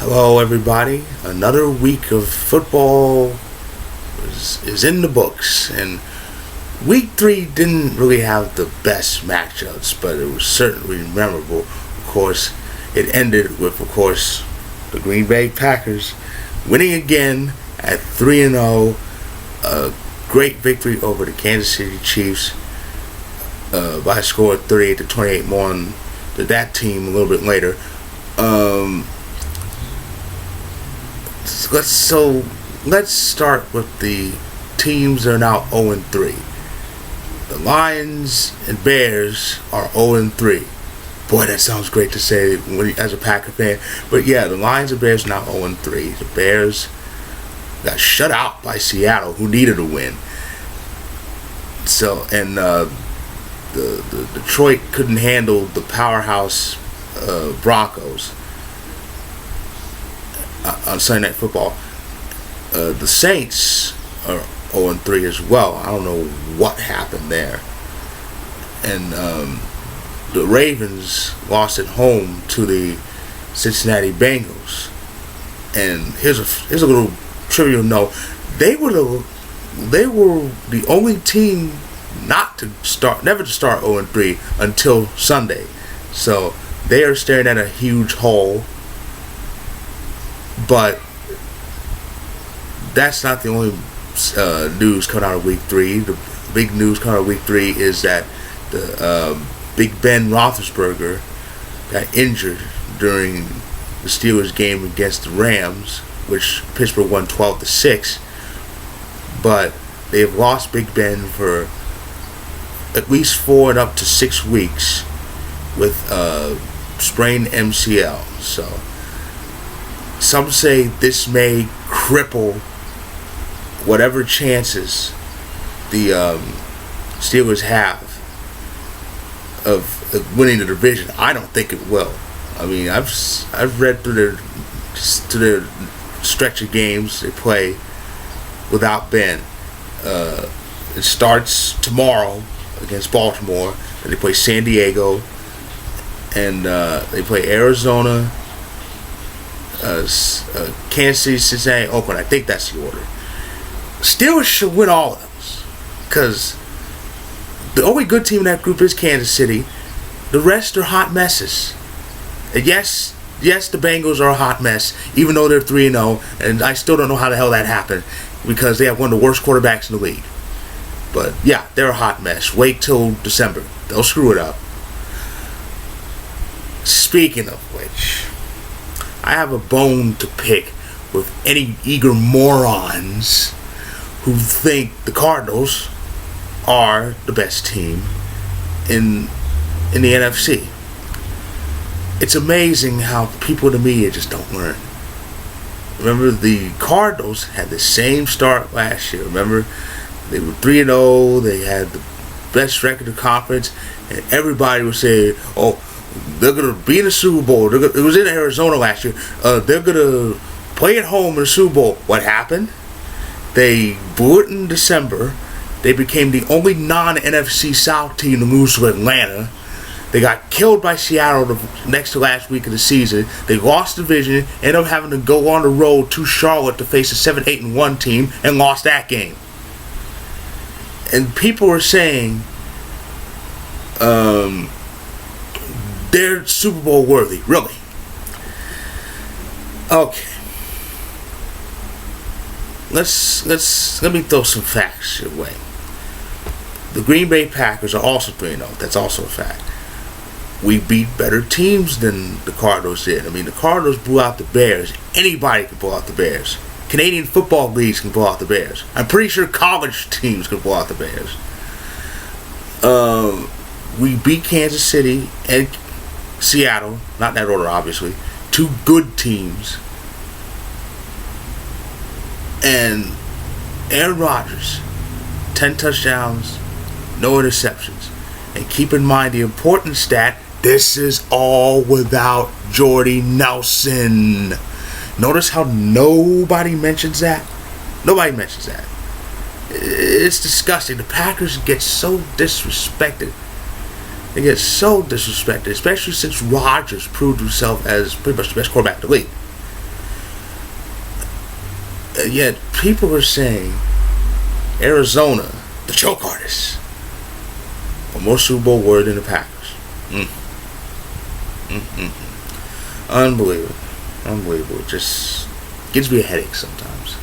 Hello, everybody. Another week of football is in the books, and week 3 didn't really have the best matchups, but it was certainly memorable. Of course, it ended with, the Green Bay Packers winning again at 3-0. A great victory over the Kansas City Chiefs by a score of 38-28. More on that team a little bit later. Let's start with the teams that are now 0-3. The Lions and Bears are 0-3. Boy, that sounds great to say as a Packer fan. But yeah, the Lions and Bears are now 0-3. The Bears got shut out by Seattle, who needed a win. The Detroit couldn't handle the powerhouse Broncos on Sunday Night Football. The Saints are 0-3 as well. I don't know what happened there. And the Ravens lost at home to the Cincinnati Bengals. And here's a little trivial note. They were the only team never to start 0-3 until Sunday. So they are staring at a huge hole. But that's not the only news coming out of week 3. The big news coming out of week 3 is that the Big Ben Roethlisberger got injured during the Steelers game against the Rams, which Pittsburgh won 12-6. But they have lost Big Ben for at least 4 and up to 6 weeks with sprained MCL. So some say this may cripple whatever chances the Steelers have of winning the division. I don't think it will. I mean, I've read through their stretch of games they play without Ben. It starts tomorrow against Baltimore, and they play San Diego, and they play Arizona, Kansas City, Cincinnati, Oakland. I think that's the order. Steelers should win all of those, because the only good team in that group is Kansas City. The rest are hot messes. And yes, the Bengals are a hot mess, even though they're 3-0, and I still don't know how the hell that happened, because they have one of the worst quarterbacks in the league. But yeah, they're a hot mess. Wait till December. They'll screw it up. Speaking of which, I have a bone to pick with any eager morons who think the Cardinals are the best team in the NFC. It's amazing how people in the media just don't learn. Remember, the Cardinals had the same start last year. Remember, they were 3-0. They had the best record of conference, and everybody was saying, "Oh, they're gonna be in the Super Bowl." It was in Arizona last year. They're gonna play at home in the Super Bowl. What happened? They blew it in December. They became the only non-NFC South team to lose to Atlanta. They got killed by Seattle the next to last week of the season. They lost the division, ended up having to go on the road to Charlotte to face a 7-8-1 team, and lost that game. And people are saying they're Super Bowl worthy. Really? Okay. Let me throw some facts your way. The Green Bay Packers are also 3-0. That's also a fact. We beat better teams than the Cardinals did. I mean, the Cardinals blew out the Bears. Anybody can blow out the Bears. Canadian football leagues can blow out the Bears. I'm pretty sure college teams can blow out the Bears. We beat Kansas City and Seattle. Not in that order, obviously. 2 good teams. And Aaron Rodgers, 10 touchdowns, no interceptions. And keep in mind the important stat, this is all without Jordy Nelson. Notice how nobody mentions that? Nobody mentions that. It's disgusting. The Packers get so disrespected. They get so disrespected, especially since Rodgers proved himself as pretty much the best quarterback in the league. Yet people are saying Arizona, the choke artists, are more Super Bowl worthy than the Packers. Unbelievable. Unbelievable. It just gives me a headache sometimes.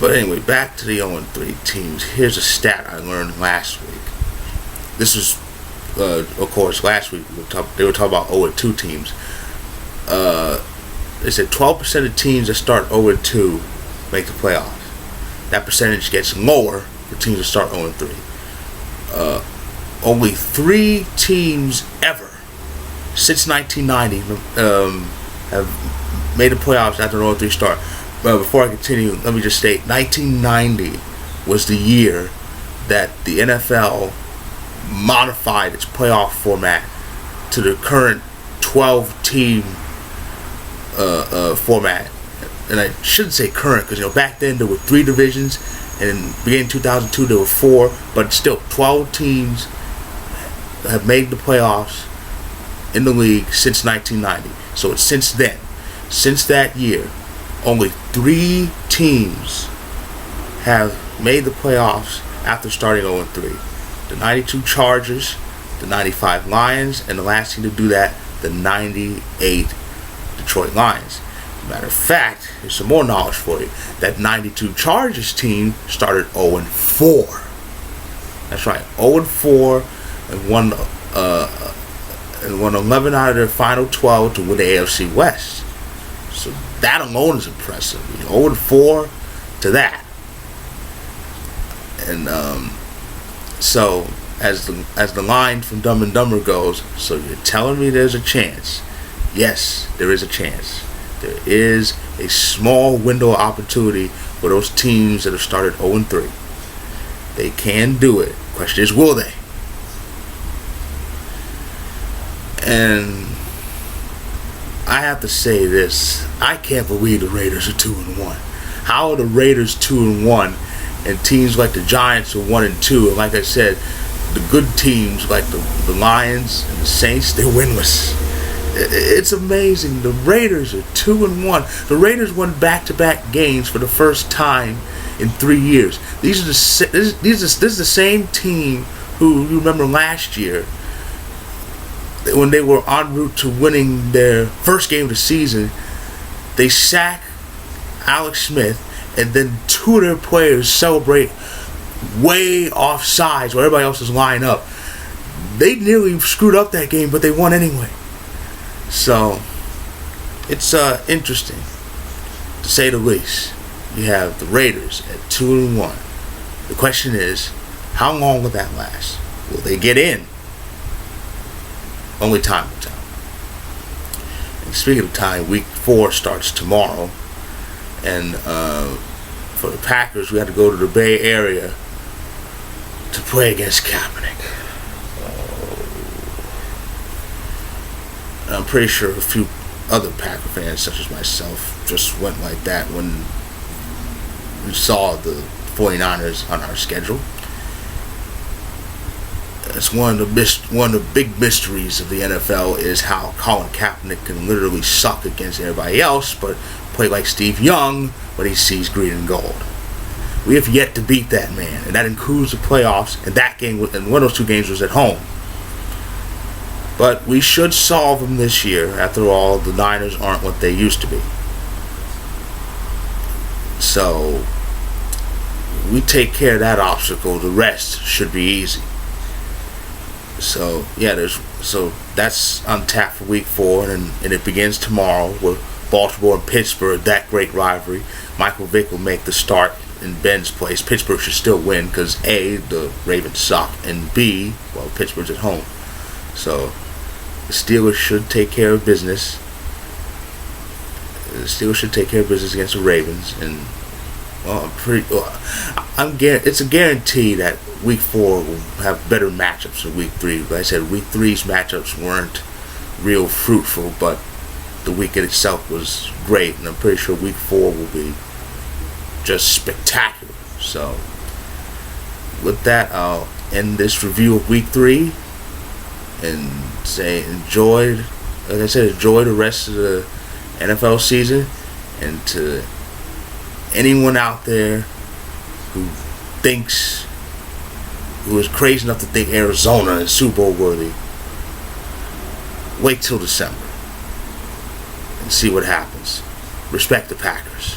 But anyway, back to the 0-3 teams. Here's a stat I learned last week. This was, of course, last week they were talking about 0-2 teams. They said 12% of teams that start 0-2 make the playoffs. That percentage gets lower for teams that start 0-3. Only 3 teams ever since 1990 have made the playoffs after an 0-3 start. But before I continue, let me just state 1990 was the year that the NFL modified its playoff format to the current 12-team format. And I shouldn't say current because back then there were 3 divisions, and beginning 2002 there were 4, but still 12 teams have made the playoffs in the league since 1990. So it's since then, since that year, only 3 teams have made the playoffs after starting 0-3. The 92 Chargers, the 95 Lions, and the last team to do that, the 98 Detroit Lions. Matter of fact, here's some more knowledge for you. That 92 Chargers team started 0-4. That's right, 0-4, and won 11 out of their final 12 to win the AFC West. So that alone is impressive. 0-4 to that. And so as the line from Dumb and Dumber goes, so you're telling me there's a chance? Yes, there is a chance. There is a small window of opportunity for those teams that have started 0-3. They can do it. Question is, will they? And I have to say this. I can't believe the Raiders are 2-1. How are the Raiders 2-1 and teams like the Giants are 1-2? And like I said, the good teams like the Lions and the Saints, they're winless. It's amazing. The Raiders are 2-1. The Raiders won back-to-back games for the first time in 3 years. This is the same team who, you remember last year, when they were en route to winning their first game of the season, they sack Alex Smith, and then 2 of their players celebrate way off sides where everybody else is lined up. They nearly screwed up that game, but they won anyway. So it's interesting, to say the least. You have the Raiders at 2-1. The question is, how long will that last? Will they get in? Only time will tell. And speaking of time, week 4 starts tomorrow. And for the Packers, we had to go to the Bay Area to play against Kaepernick. I'm pretty sure a few other Packer fans, such as myself, just went like that when we saw the 49ers on our schedule. It's one of the big mysteries of the NFL is how Colin Kaepernick can literally suck against everybody else, but play like Steve Young when he sees green and gold. We have yet to beat that man, and that includes the playoffs. And that game, and one of those 2 games was at home. But we should solve them this year. After all, the Niners aren't what they used to be. So we take care of that obstacle. The rest should be easy. So yeah, so that's on tap for week 4, and it begins tomorrow with Baltimore and Pittsburgh. That great rivalry. Michael Vick will make the start in Ben's place. Pittsburgh should still win because A, the Ravens suck, and B, well, Pittsburgh's at home. So the Steelers should take care of business. The Steelers should take care of business against the Ravens, and well, it's a guarantee that week 4 will have better matchups than week 3. Like I said, week 3's matchups weren't real fruitful, but the weekend itself was great, and I'm pretty sure week 4 will be just spectacular. So with that, I'll end this review of week 3 and say enjoy the rest of the NFL season, And to anyone out there who is crazy enough to think Arizona is Super Bowl worthy, wait till December and see what happens. Respect the Packers.